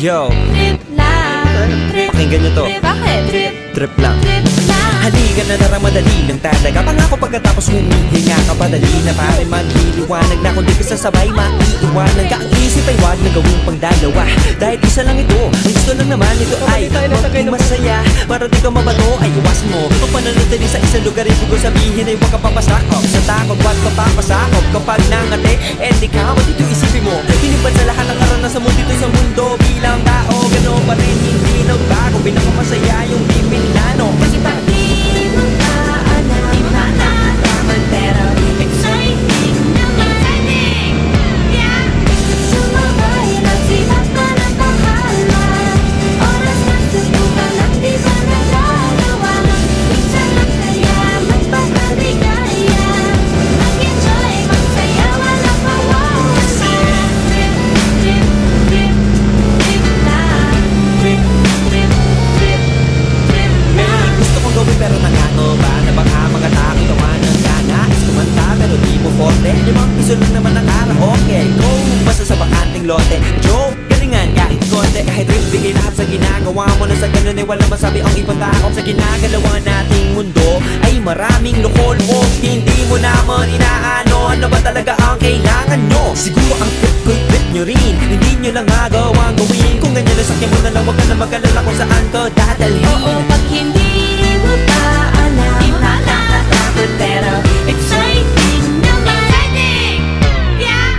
Yo, Trip lang, trip, pakinggan nyo to. bakit? Trip, Trip lang. trip lang. Halika na naramadali lang talaga. Pangako pagkatapos humihinga ka padali na pare magliliwanag na kung di ka sasabay maiiwanan ka. Ang isip ay wag na gawing pangdalawa dahil isa lang ito. Ang gusto lang naman ito ay maging masaya. Para di ka mabato ay iwasan mo ang pananatili sa isang lugar. Ibig ko sabihin ay huwag ka papasakop sa takot, wag ka papasakop. Kapag nangate, di ka dito isipin mo hinipan sa lahat ng karanasan mo dito sa mundo. Bilang tao, gano'n pa rin hindi nagbago. Pinakamasaya yung di pinlano. Kasi pag di mo pa alam, di pa natatakot pero exciting naman. Exciting! Yeah! Sumabay lang sibat ka ng bahala. Oras ng subukan ang di pa nagagawa. Minsan lang kaya magpapakligaya. Mag-enjoy, magsaya, walang mawawala. Trip, trip, trip, trip lang. Trip, trip, trip, trip lang. Gusto kong gawin pero nangano ba na baka mga tao gawa ng nais kumanta pero di mo forte. 5 piso lang naman ang karaoke. Go! Basta sa bakanting lote. Joke! Galingan kahit konti. Kahit rip bigay lahat sa ginagawa mo na sa ganun ay walang masabi ang ibang tao. Sa ginagalawa nating mundo ay maraming loko-loko. Hindi mo naman inaano ano ba talaga ang kailangan nyo. Siguro ang trip ko'y trip nyo rin. Hindi nyo lang agawang gawin. Kung ganyan na sakyan mo na lang, wag ka na mag-alala kung saan ka dadalhin. Oo, pag hindi mo pa alam, di pa natatakot pero exciting naman. Exciting! Yeah!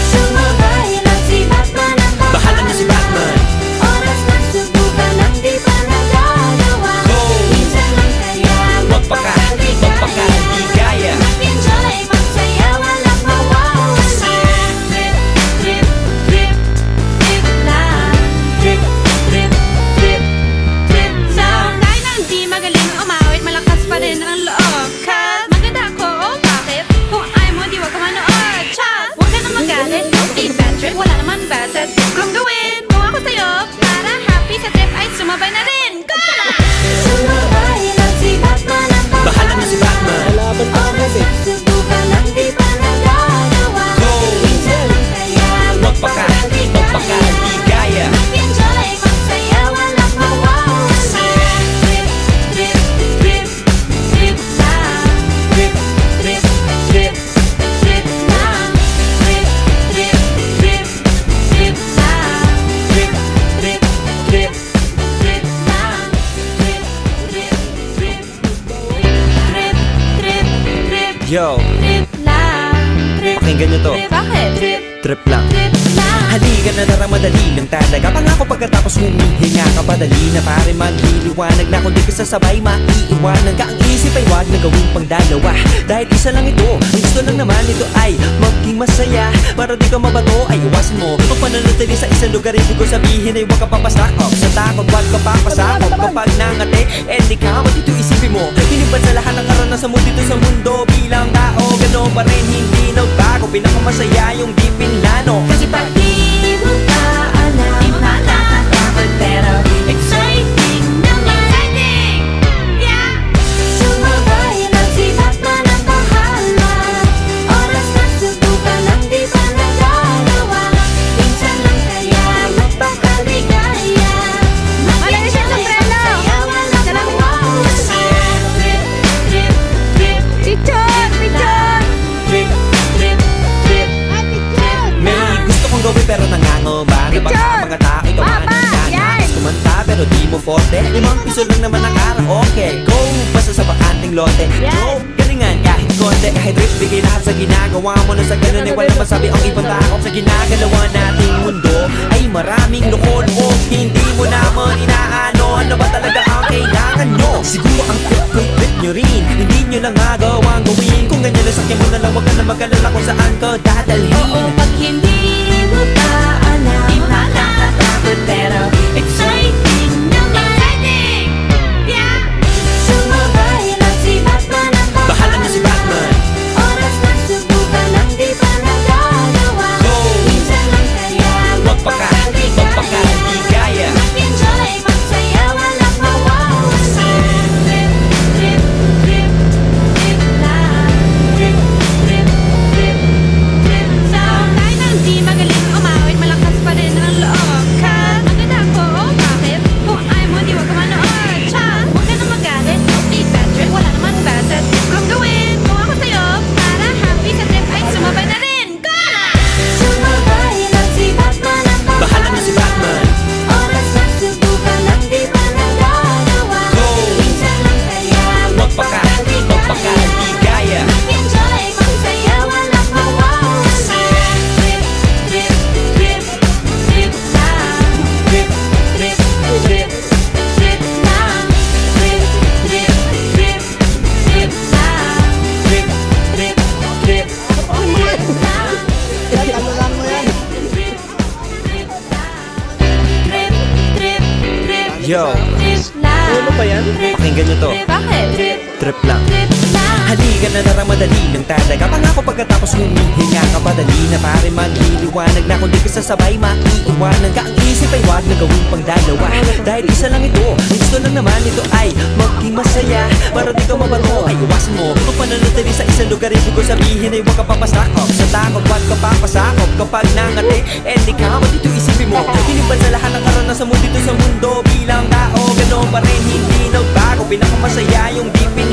Sumabay lang si Batman ang Bahala na si Batman. Oras na subukan ang di pa nagagawa. Go! Minsan lang kaya magpakaligaya. Mag-enjoy, magsaya, walang mawawala. Trip, trip, trip, trip lang. Trip, trip, trip, trip lang. Kahit na hindi magaling umawit, malakas pa rin ang loob. Cause maganda ako, oh bakit? Kung ayaw mo, di wag ka manood. Chas, huwag ka na magalit, don't be bad trip. Wala naman bad set kung gawin. Kung ako sa'yo, para happy sa trip ay sumabay na rin. Go! Sumabay lang si Batman ang Bahala na si Batman. Oras na subukan ang di pa nagagawa. Go! Minsan lang kaya magpakaligaya. Mag-enjoy, magsaya, walang mawawala. Trip, trip, trip, trip lang. Trip, trip, trip, trip lang. Trip, trip, trip, trip lang. Trip, trip, trip, trip lang. Trip, trip, trip, trip, trip, trip, Yo, trip lang. Trip, pakinggan nyo to. bakit? Trip, Trip lang. trip lang. Halika na naramadali lang talaga. Pangako pagkatapos humihinga ka padali na pare magliliwanag na kung di ka sasabay maiiwanan ka. Ang isip ay wag na gawing pangdalawa dahil isa lang ito. Ang gusto lang naman ito ay maging masaya. Para di ka mabato ay iwasan mo ang pananatili sa isang lugar. Ibig ko sabihin ay huwag ka papasakop sa takot, wag ka papasakop. Kapag nangate, di ka dito isipin mo hinipan sa lahat ng karanasan mo dito sa mundo. Bilang tao, gano'n pa rin hindi nagbago. Pinakamasaya yung di pinlano. Kasi pag di mo pa alam, di pa natatakot pero exciting naman. Exciting! Yeah! Sumabay lang si Batman ang bahala. Oras na subukan ang di pa nagagawa. Minsan lang kaya magpapakaligaya. Mag-enjoy, magsaya, walang mawawala. Trip, trip, trip, picture, picture. Trip, Trip, trip, may gusto kong gawin pero nangangamba na baka mga tao gawa ng nais kumanta pero di mo forte. 5 piso lang naman ang karaoke. Go! Basta sa bakanting lote. Go! Galingan kahit konti. Kahit rip bigay lahat sa ginagawa mo na sa ganun ay walang masabi ang ibang tao. Sa ginagalawa nating mundo ay maraming loko-loko. Hindi mo naman inaano ano ba talaga ang kailangan nyo. Siguro ang trip ko'y trip nyo rin. Hindi nyo lang agawang gawin. Kung ganyan na sakyan mo na lang, wag ka na mag-alala kung saan ka dadalhin. Oo, pag hindi mo pa alam, di pa natatakot pero exciting naman. Exciting! Yeah! Sumabay lang si Batman ang Bahala na si Batman. Oras na subukan ang di pa nagagawa. Go! Minsan lang kaya magpakaligaya. Mag-enjoy, magsaya, walang mawawala. Trip, trip, trip, trip lang. Trip, trip, trip, trip lang. Kahit na hindi Yo, Trip lang. Ano ba yan? pakinggan nyo to. Bakit? Trip lang. Trip lang. Halika na narang madali ng talaga. Pangako pagkatapos humihinga ka pa, dali na pare magliliwanag na kung di ka sasabay maiiwanan ka. Ang isip ay wag na gawin pang dalawa, dahil isa lang ito. Ang gusto lang naman ito ay maging masaya. Para di ka mabato ay iwasan mo kung pananatili sa isang lugar. Ibig ko sabihin ay huwag ka papasakop sa takot, wag ka papasakop kapag nangati. Eh di ka dito isipin mo, hinipan sa lahat ng karanasan mo dito sa mundo. Bilang tao, ganoon pa rin hindi nagbago. Pinakamasaya yung deep in